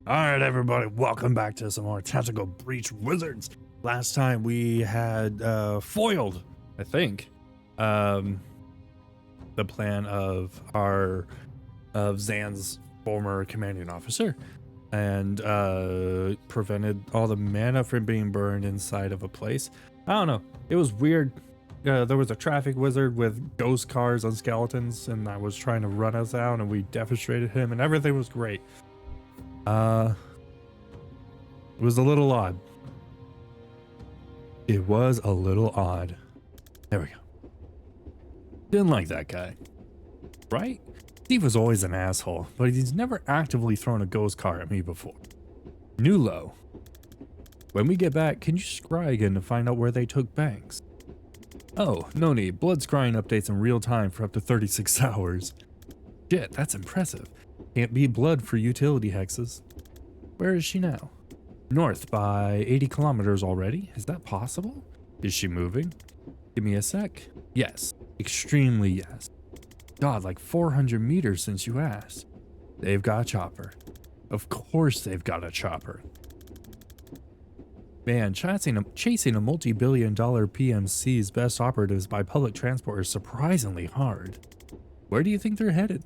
Alright everybody, welcome back to some more Tactical Breach Wizards. Last time we had foiled, I think, the plan of Zan's former commanding officer and prevented all the mana from being burned inside of a place. I don't know, it was weird. There was a traffic wizard with ghost cars on skeletons and I was trying to run us out and we defenestrated him and everything was great. It was a little odd. It was a little odd. There we go. Didn't like that guy. Right? Steve was always an asshole, but he's never actively thrown a ghost car at me before. Nulo. When we get back, can you scry again to find out where they took Banks? Oh, no need. Blood scrying updates in real time for up to 36 hours. Shit, that's impressive. Can't beat blood for utility hexes. Where is she now? North by 80 kilometers already? Is that possible? Is she moving? Give me a sec. Yes. Extremely yes. God, like 400 meters since you asked. They've got a chopper. Of course they've got a chopper. Man, chasing a multi-billion-dollar PMC's best operatives by public transport is surprisingly hard. Where do you think they're headed?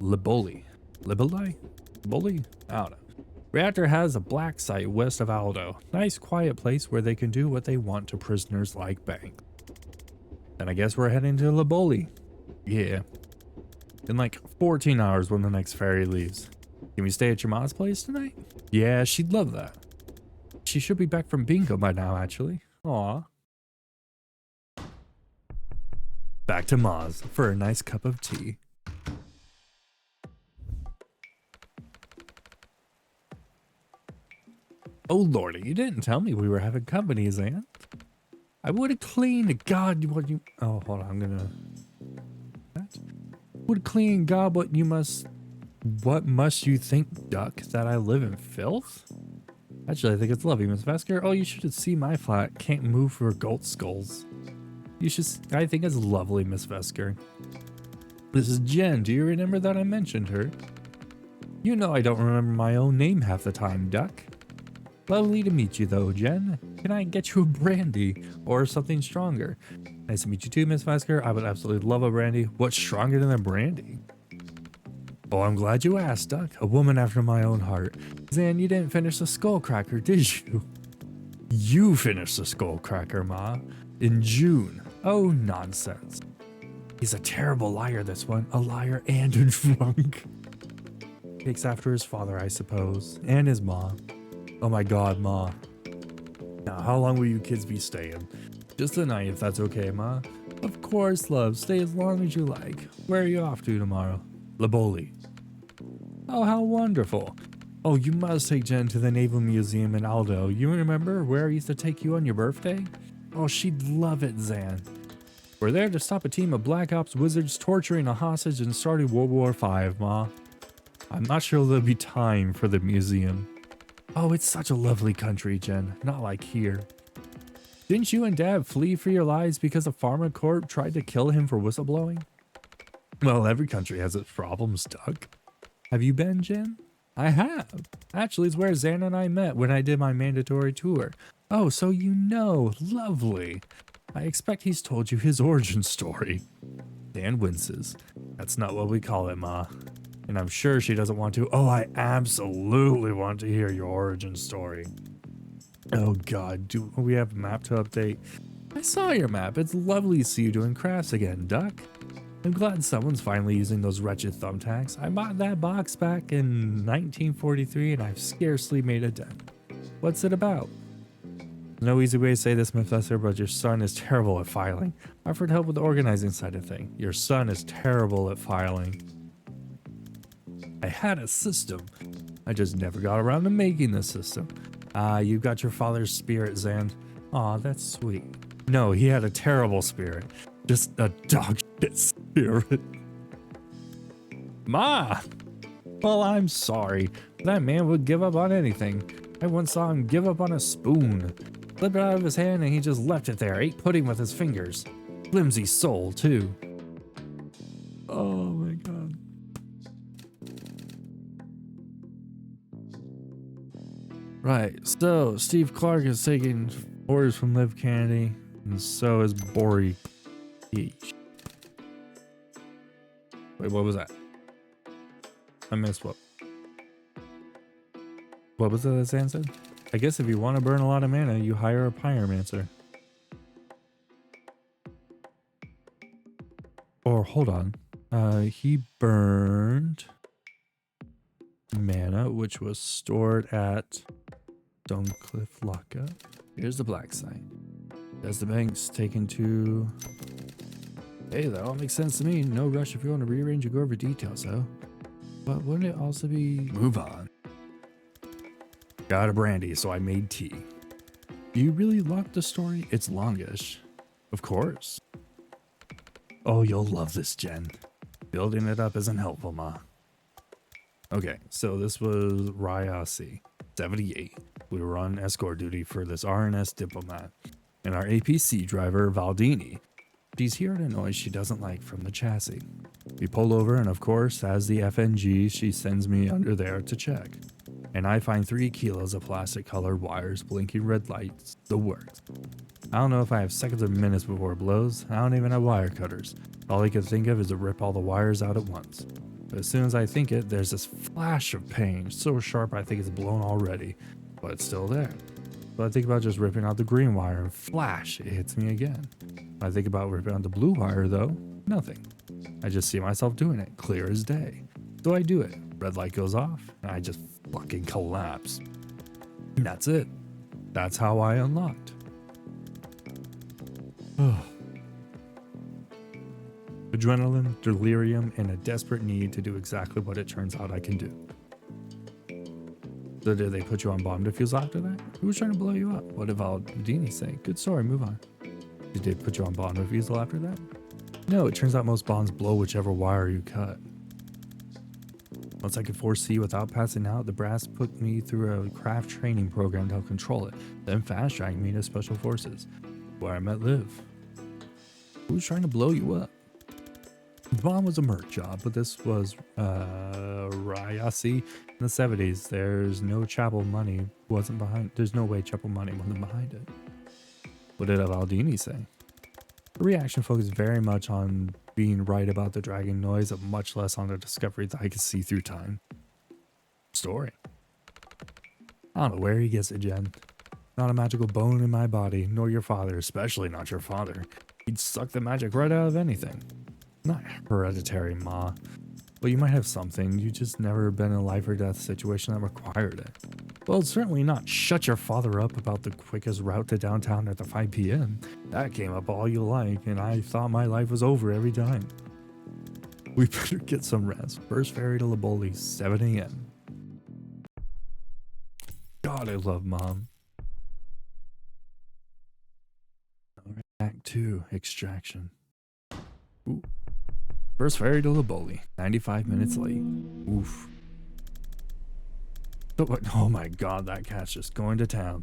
Liboli? Liboli? I don't know. Reactor has a black site west of Aldo. Nice quiet place where they can do what they want to prisoners like Banks. Then I guess we're heading to Liboli. Yeah. In like 14 hours when the next ferry leaves. Can we stay at your mom's place tonight? Yeah, she'd love that. She should be back from bingo by now, actually. Aw. Back to Maz for a nice cup of tea. Oh lordy, you didn't tell me we were having company, Zan. I would have cleaned God what you oh hold on, I'm gonna would clean God what must you think, duck, that I live in filth? Actually, I think it's lovely, Miss Vesker. Oh, you should see my flat. Can't move for goat skulls. I think it's lovely, Miss Vesker. This is Jen. Do you remember that I mentioned her? You know I don't remember my own name half the time, duck. Lovely to meet you though, Jen. Can I get you a brandy or something stronger? Nice to meet you too, Miss Vesker. I would absolutely love a brandy. What's stronger than a brandy? Oh, I'm glad you asked, Duck. A woman after my own heart. Zan, you didn't finish the skullcracker, did you? You finished the skullcracker, Ma. In June. Oh, nonsense. He's a terrible liar, this one. A liar and a drunk. Takes after his father, I suppose. And his mom. Oh my god, Ma. Now, how long will you kids be staying? Just a night, if that's okay, Ma. Of course, love. Stay as long as you like. Where are you off to tomorrow? Liboli. Oh, how wonderful. Oh, you must take Jen to the Naval Museum in Aldo. You remember where I used to take you on your birthday? Oh, she'd love it, Zan. We're there to stop a team of Black Ops wizards torturing a hostage and starting World War V, Ma. I'm not sure there'll be time for the museum. Oh, it's such a lovely country, Jen. Not like here. Didn't you and Dad flee for your lives because a Pharma Corp tried to kill him for whistleblowing? Well, every country has its problems, Doug. Have you been, Jen? I have. Actually, it's where Zan and I met when I did my mandatory tour. Oh, so you know. Lovely. I expect he's told you his origin story. Dan winces. That's not what we call it, Ma. And I'm sure she doesn't want to. Oh, I absolutely want to hear your origin story. Oh god, do we have a map to update? I saw your map. It's lovely to see you doing crafts again, Duck. I'm glad someone's finally using those wretched thumbtacks. I bought that box back in 1943 and I've scarcely made a dent. What's it about? No easy way to say this, Professor, but your son is terrible at filing. I offered help with the organizing side of things. Your son is terrible at filing. I had a system. I just never got around to making the system. You got your father's spirit, Zan. Aw, that's sweet. No, he had a terrible spirit. Just a dog shit spirit. Ma! Well, I'm sorry. That man would give up on anything. I once saw him give up on a spoon. Slipped it out of his hand and he just left it there, ate pudding with his fingers. Flimsy soul, too. Oh my god. Right, so Steve Clark is taking orders from Liv Kennedy, and so is Bori. Yeesh. Wait, what was that? I missed what? What was that Sam said? I guess if you want to burn a lot of mana, you hire a pyromancer. Or hold on. He burned mana, which was stored at Stonecliff Lockup. Here's the black site. Dessa Banks taken to... Hey, that all makes sense to me. No rush if you want to rearrange or go over details, though. But wouldn't it also be... Move on. Got a brandy, so I made tea. Do you really love the story? It's longish. Of course. Oh, you'll love this, Jen. Building it up isn't helpful, Ma. Okay, so this was Ryasi, 78. We were on escort duty for this RNS diplomat. And our APC driver, Valdini. She's hearing a noise she doesn't like from the chassis. We pull over, and of course, as the FNG, she sends me under there to check. And I find 3 kilos of plastic colored wires, blinking red lights, the works. I don't know if I have seconds or minutes before it blows. I don't even have wire cutters. All I can think of is to rip all the wires out at once. But as soon as I think it, there's this flash of pain, so sharp I think it's blown already, but it's still there. So I think about just ripping out the green wire, and flash, it hits me again. When I think about ripping out the blue wire though, nothing. I just see myself doing it, clear as day. So I do it. Red light goes off, and I just fucking collapse. And that's it. That's how I unlocked. Adrenaline, delirium, and a desperate need to do exactly what it turns out I can do. So did they put you on bomb defusal after that? Who was trying to blow you up? What did Valdini say? Good story, move on. Did they put you on bomb defusal after that? No, it turns out most bombs blow whichever wire you cut. Once I could foresee without passing out, the brass put me through a craft training program to help control it, then fast-tracked me to Special Forces, where I met Liv. Who was trying to blow you up? The bomb was a merc job, but this was Ryasi in the 70s. There's no chapel money wasn't behind. There's no way chapel money wasn't behind it. What did Valdini say? The reaction focused very much on being right about the dragging noise, and much less on the discovery that I could see through time. Story. I don't know where he gets it, Jen. Not a magical bone in my body, nor your father, especially not your father. He'd suck the magic right out of anything. Not hereditary, Ma. Well, you might have something. You just never been in a life or death situation that required it. Well, it's certainly not shut your father up about the quickest route to downtown at the 5 p.m. That came up all you like, and I thought my life was over every time. We better get some rest. First ferry to Laboli, 7 a.m. God, I love Mom. Alright, Act 2, Extraction. Ooh. First ferry to Laboli, 95 minutes late. Oof. Oh my god, that cat's just going to town.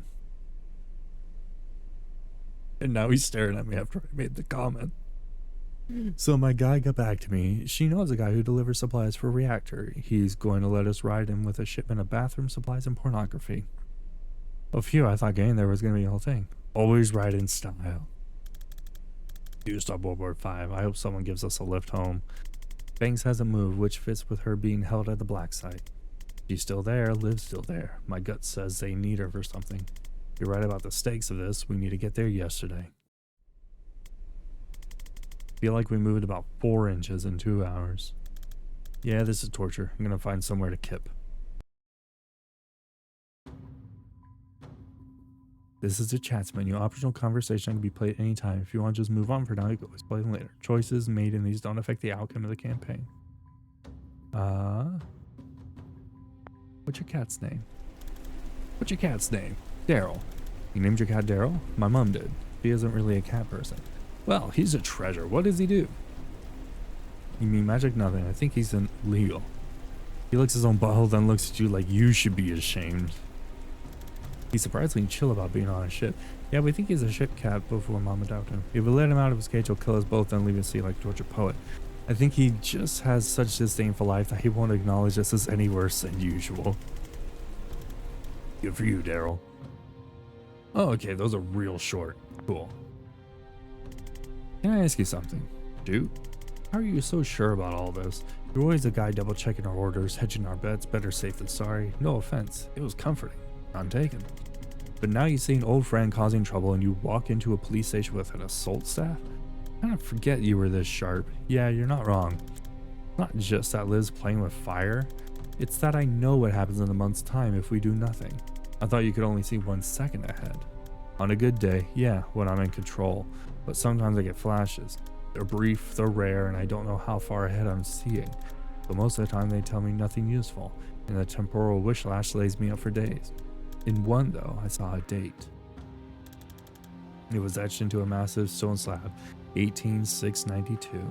And now he's staring at me after I made the comment. So my guy got back to me. She knows a guy who delivers supplies for a reactor. He's going to let us ride in with a shipment of bathroom supplies and pornography. Oh phew, I thought getting there was going to be a whole thing. Always ride in style. Do stop World War V. I hope someone gives us a lift home. Banks hasn't moved, which fits with her being held at the black site. She's still there, Liv's still there. My gut says they need her for something. You're right about the stakes of this. We need to get there yesterday. Feel like we moved about 4 inches in 2 hours. Yeah, this is torture. I'm gonna find somewhere to kip. This is the chats menu. Optional conversation can be played anytime. If you want to just move on for now, you can always play them later. Choices made in these don't affect the outcome of the campaign. What's your cat's name? What's your cat's name? Daryl. You named your cat Daryl? My mom did. She isn't really a cat person. Well, he's a treasure. What does he do? You mean magic? Nothing. I think he's illegal. He licks his own butthole, then looks at you like you should be ashamed. He's surprisingly chill about being on a ship. Yeah, we think he's a ship cat before Mom adopted him. If we let him out of his cage, he'll kill us both, then leave us see like a tortured poet. I think he just has such disdain for life that he won't acknowledge us as any worse than usual. Good for you, Daryl. Oh, okay, those are real short. Cool. Can I ask you something? Dude, how are you so sure about all this? You're always a guy double checking our orders, hedging our bets, better safe than sorry. No offense, it was comforting. None taken. But now you see an old friend causing trouble and you walk into a police station with an assault staff? I kind of forget you were this sharp. Yeah, you're not wrong. It's not just that Liz playing with fire. It's that I know what happens in a month's time if we do nothing. I thought you could only see 1 second ahead. On a good day, yeah, when I'm in control. But sometimes I get flashes. They're brief, they're rare, and I don't know how far ahead I'm seeing. But most of the time they tell me nothing useful, and the temporal whiplash lays me up for days. In one, though, I saw a date. It was etched into a massive stone slab, 18692.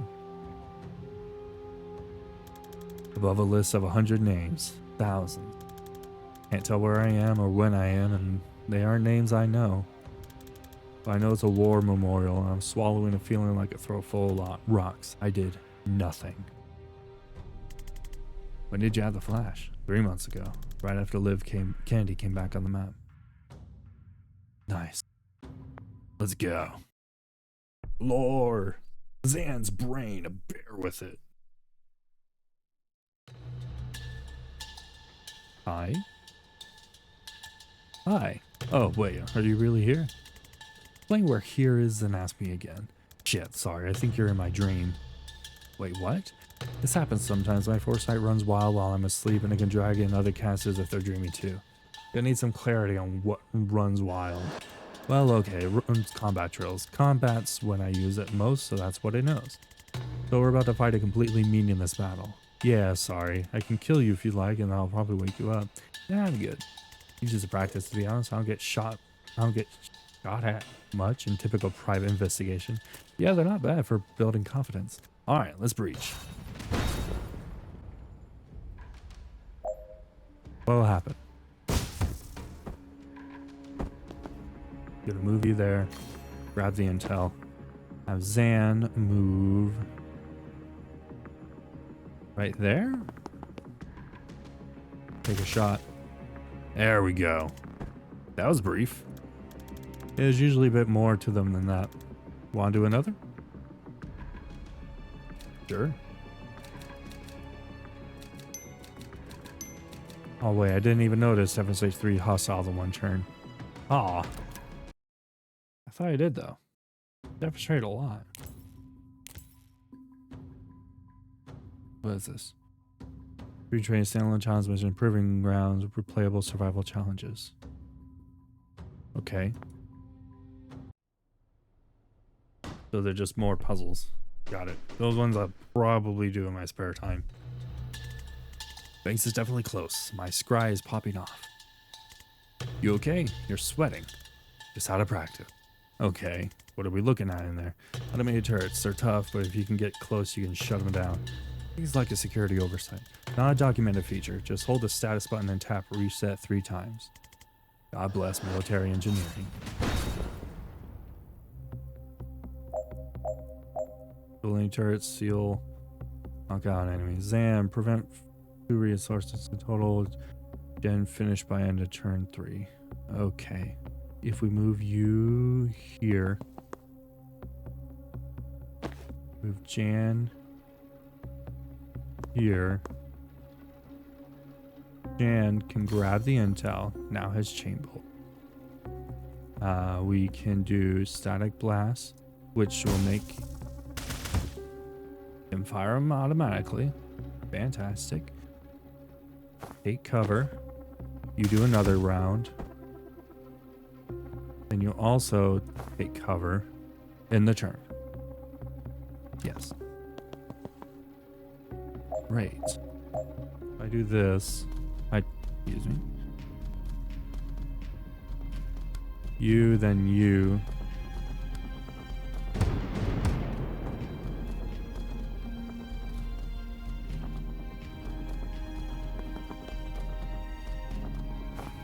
Above a list of 100 names, thousands. Can't tell where I am or when I am, and they aren't names I know. But I know it's a war memorial, and I'm swallowing a feeling like a throat full of rocks. I did nothing. When did you have the flash? 3 months ago, right after Candy came back on the map. Nice. Let's go. Lore. Zan's brain, bear with it. Hi? Hi. Oh, wait, are you really here? Explain where here is and ask me again. Shit, sorry, I think you're in my dream. Wait, what? This happens sometimes. My foresight runs wild while I'm asleep, and it can drag in other casters if they're dreaming too. Gonna need some clarity on what runs wild. Well, okay, runs combat drills. Combat's when I use it most, so that's what it knows. So we're about to fight a completely meaningless battle. Yeah, sorry. I can kill you if you like, and I'll probably wake you up. Yeah, I'm good. It's just a practice, to be honest. I don't get shot at much in typical private investigation. Yeah, they're not bad for building confidence. Alright, let's breach. What'll happen? Gonna move you there. Grab the intel. Have Zan move right there. Take a shot. There we go. That was brief. There's usually a bit more to them than that. Want to do another? Sure. Oh wait, I didn't even notice 7 stage 3 hostiles in one turn. Aw. I thought I did though. Demonstrate a lot. What is this? Retrain standalone challenge mission, proving grounds, replayable survival challenges. Okay. So they're just more puzzles. Got it. Those ones I'll probably do in my spare time. Banks is definitely close. My scry is popping off. You okay? You're sweating. Just out of practice. Okay. What are we looking at in there? Automated turrets. They're tough, but if you can get close, you can shut them down. Things like a security oversight. Not a documented feature. Just hold the status button and tap reset 3 times. God bless military engineering. Building turrets, seal, knock out enemies. Zan, prevent 2 resources in total. Then finish by end of turn 3. Okay. If we move you here, move Jan here. Jan can grab the intel, now has chain bolt. We can do static blast, which will make him fire them automatically. Fantastic. Take cover. You do another round. Then you also take cover in the turn. Yes. Great. If I do this, excuse me. You, then you.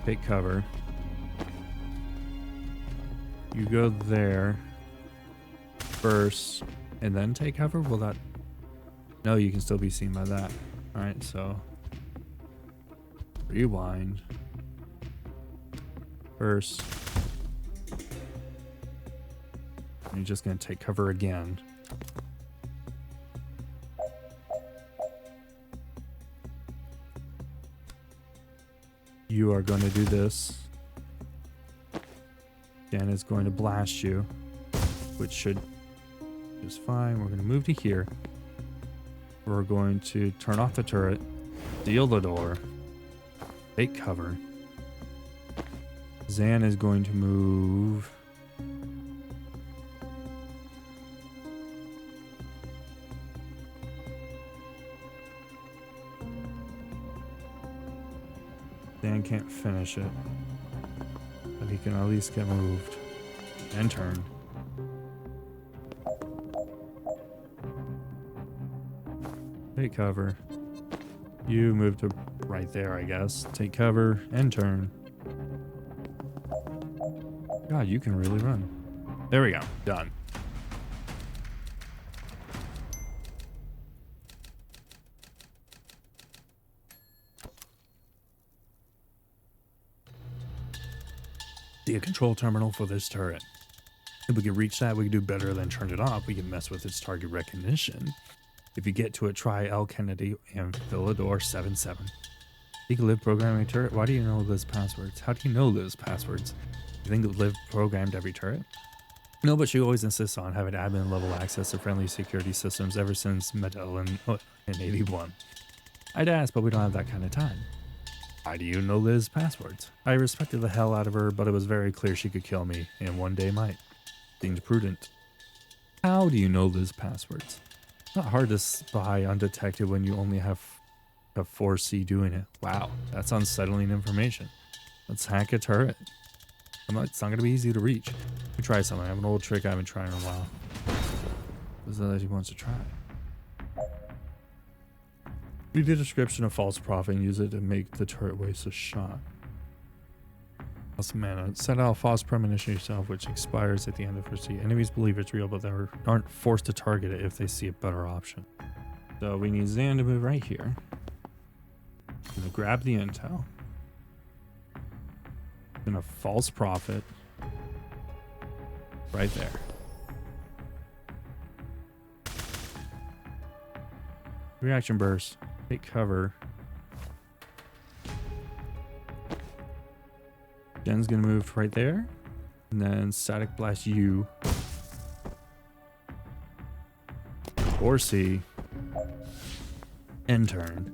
Take cover. You go there first and then take cover? Will that... No, you can still be seen by that. Alright, so rewind. First. And you're just going to take cover again. You are going to do this. Dan is going to blast you, which should just fine. We're going to move to here. We're going to turn off the turret, seal the door, take cover. Zan is going to move. Dan can't finish it, but he can at least get moved and turn. Take cover. You move to right there, I guess. Take cover and turn. God, you can really run. There we go. Done. See a control terminal for this turret. If we can reach that, we can do better than turn it off. We can mess with its target recognition. If you get to it, try L. Kennedy and Philidor 77. You can live programming a turret. Why do you know Liv's passwords? How do you know Liv's passwords? You think Liv programmed every turret? No, but she always insists on having admin level access to friendly security systems ever since Medellin in 81. I'd ask, but we don't have that kind of time. Why do you know Liv's passwords? I respected the hell out of her, but it was very clear she could kill me, and one day might. Seemed prudent. How do you know Liv's passwords? It's not hard to spy undetected when you only have a 4C doing it. Wow, that's unsettling information. Let's hack a turret. It's not going to be easy to reach. We try something. I have an old trick I haven't tried in a while. What is that he wants to try? Read the description of false prophet and use it to make the turret waste a shot. Plus mana. Set out a false premonition yourself, which expires at the end of first C. Enemies believe it's real, but they aren't forced to target it if they see a better option. So we need Zan to move right here. I'm gonna grab the intel. Gonna false prophet right there. Reaction burst. Take cover. Jen's gonna move right there, and then static blast you. Or C. End turn.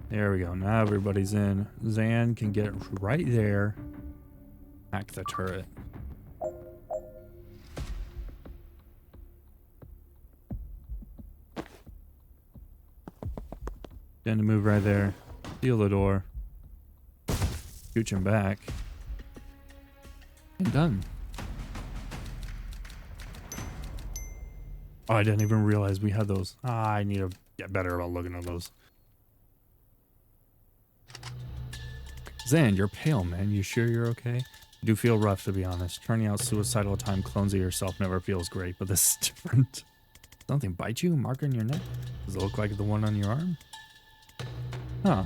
There we go. Now everybody's in. Zan can get right there. Hack the turret. Jen to move right there. Seal the door. Scooch him back. And done. Oh, I didn't even realize we had those. I need to get better about looking at those. Zan, you're pale, man. You sure you're okay? You do feel rough, to be honest. Turning out suicidal time clones of yourself never feels great, but this is different. Something bite you? Mark on your neck? Does it look like the one on your arm? Huh.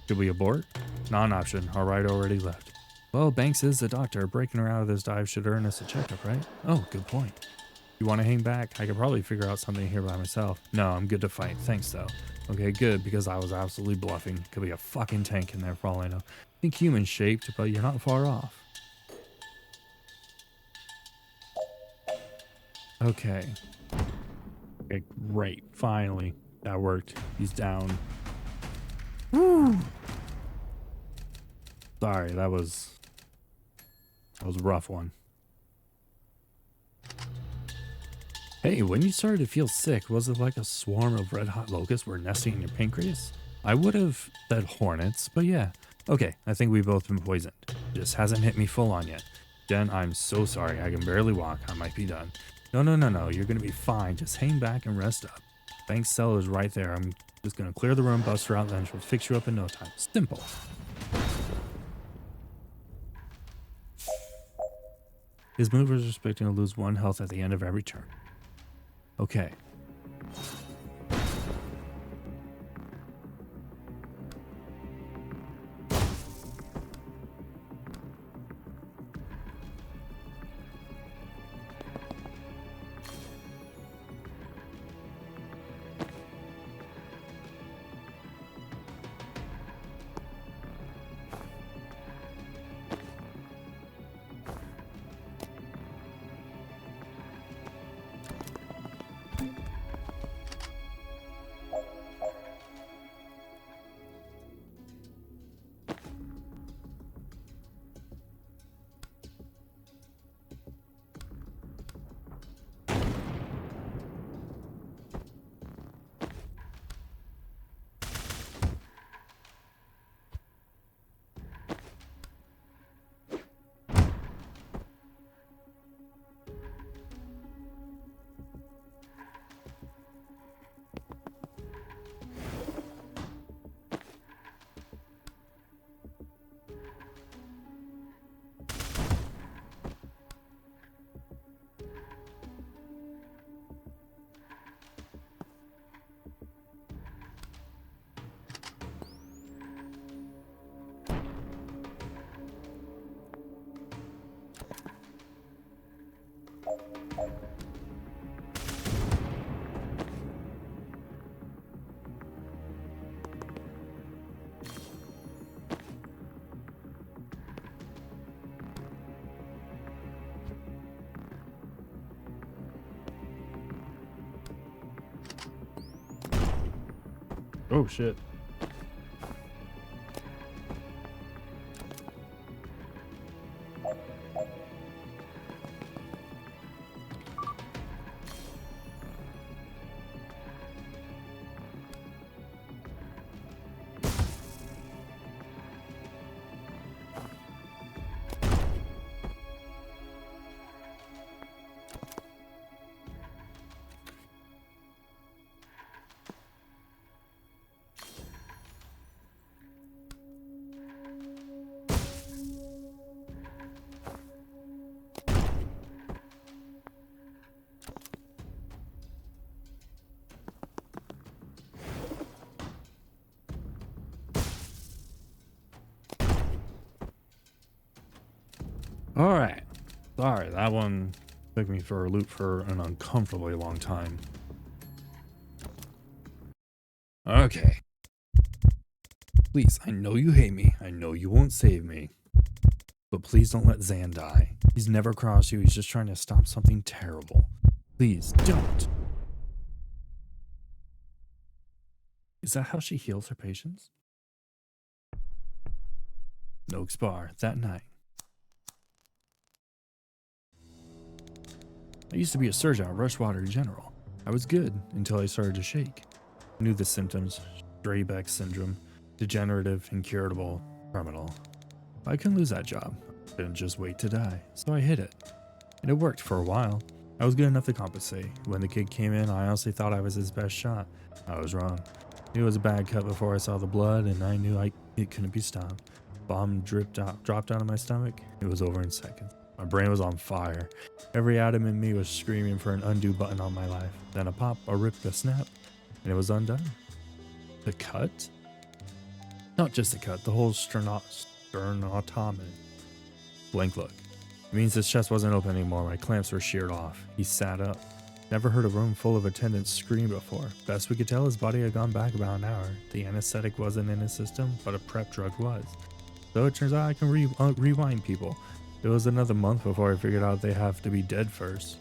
Should we abort? Non-option. Our ride already left. Well, Banks is the doctor. Breaking her out of this dive should earn us a checkup, right? Oh, good point. You want to hang back? I could probably figure out something here by myself. No, I'm good to fight. Thanks, though. Okay, good, because I was absolutely bluffing. Could be a fucking tank in there for all I know. Think human-shaped, but you're not far off. Okay. Okay, great. Finally. That worked. He's down. Woo! Sorry, that was a rough one. Hey, when you started to feel sick, was it like a swarm of red-hot locusts were nesting in your pancreas? I would have said hornets, but yeah. Okay, I think we've both been poisoned. Just hasn't hit me full on yet. Jen, I'm so sorry. I can barely walk. I might be done. No. You're going to be fine. Just hang back and rest up. Bank's cell is right there. I'm just going to clear the room, bust her out, then she'll fix you up in no time. Simple. His movers are expecting to lose 1 health at the end of every turn. Okay. Oh shit. All right. Sorry, that one took me for a loop for an uncomfortably long time. Okay. Please, I know you hate me. I know you won't save me. But please don't let Zan die. He's never crossed you. He's just trying to stop something terrible. Please don't. Is that how she heals her patients? No Xbar that night. I used to be a surgeon at Rushwater General. I was good until I started to shake. I knew the symptoms: Draybeck syndrome, degenerative, incurable, terminal. I couldn't lose that job. I couldn't just wait to die, so I hid it. And it worked for a while. I was good enough to compensate. When the kid came in, I honestly thought I was his best shot. I was wrong. It was a bad cut before I saw the blood, and I knew it couldn't be stopped. Bomb dropped out of my stomach. It was over in seconds. My brain was on fire. Every atom in me was screaming for an undo button on my life. Then a pop, a rip, a snap, and it was undone. The cut? Not just the cut, the whole sternotomy. Blank look. It means his chest wasn't open anymore. My clamps were sheared off. He sat up. Never heard a room full of attendants scream before. Best we could tell, his body had gone back about an hour. The anesthetic wasn't in his system, but a prep drug was. So it turns out I can rewind people. It was another month before I figured out they have to be dead first.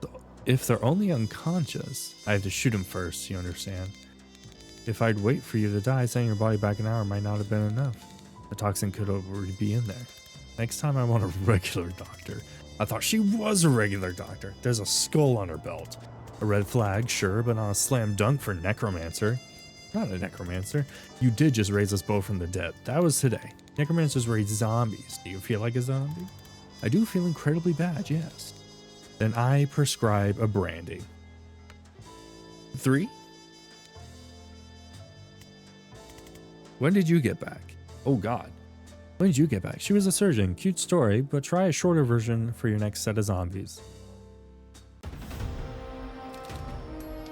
So if they're only unconscious, I have to shoot them first, you understand? If I'd wait for you to die, sending your body back an hour might not have been enough. The toxin could already be in there. Next time I want a regular doctor. I thought she was a regular doctor. There's a skull on her belt. A red flag, sure, but not a slam dunk for necromancer. Not a necromancer. You did just raise us both from the dead. That was today. Necromancers raise zombies. Do you feel like a zombie? I do feel incredibly bad, yes. Then I prescribe a brandy. 3? When did you get back? Oh God. When did you get back? She was a surgeon. Cute story, but try a shorter version for your next set of zombies.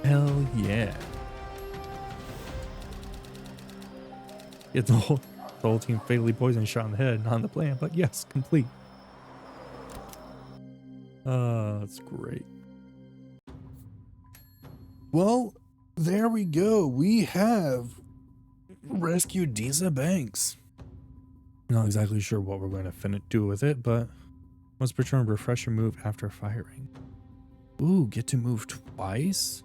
Hell yeah. It's the whole team fatally poisoned, shot in the head, not in the plan, but yes, complete. That's great. Well, there we go. We have rescued Dessa Banks. Not exactly sure what we're going to do with it, but must return refresher move after firing. Ooh, get to move twice?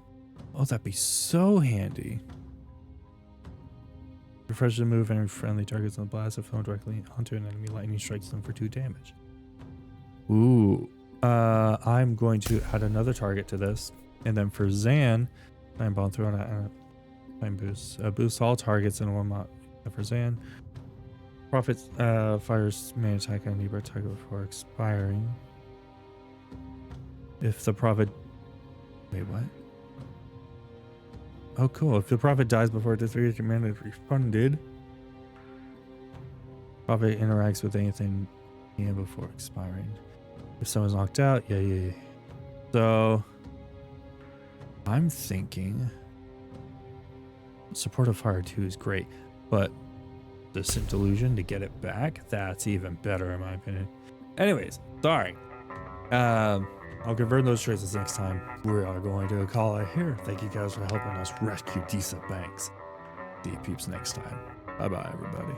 Oh, that'd be so handy. Refresh the move and friendly targets on the blast if thrown directly onto an enemy. Lightning strikes them for 2 damage. Ooh. I'm going to add another target to this. And then for Zan, time bomb throw and time boost. Boost all targets in 1 mod. For Zan. Prophet fires main attack on Libra target before expiring. If the Prophet... Wait, what? Oh, cool. If the Prophet dies before the 3 command is refunded, Prophet interacts with anything before expiring. If someone's knocked out, yeah. So, I'm thinking supportive fire 2 is great, but Distant Delusion to get it back, that's even better in my opinion. Anyways, sorry. I'll convert those traces next time. We are going to call it here. Thank you guys for helping us rescue Dessa Banks. See you peeps next time. Bye bye, everybody.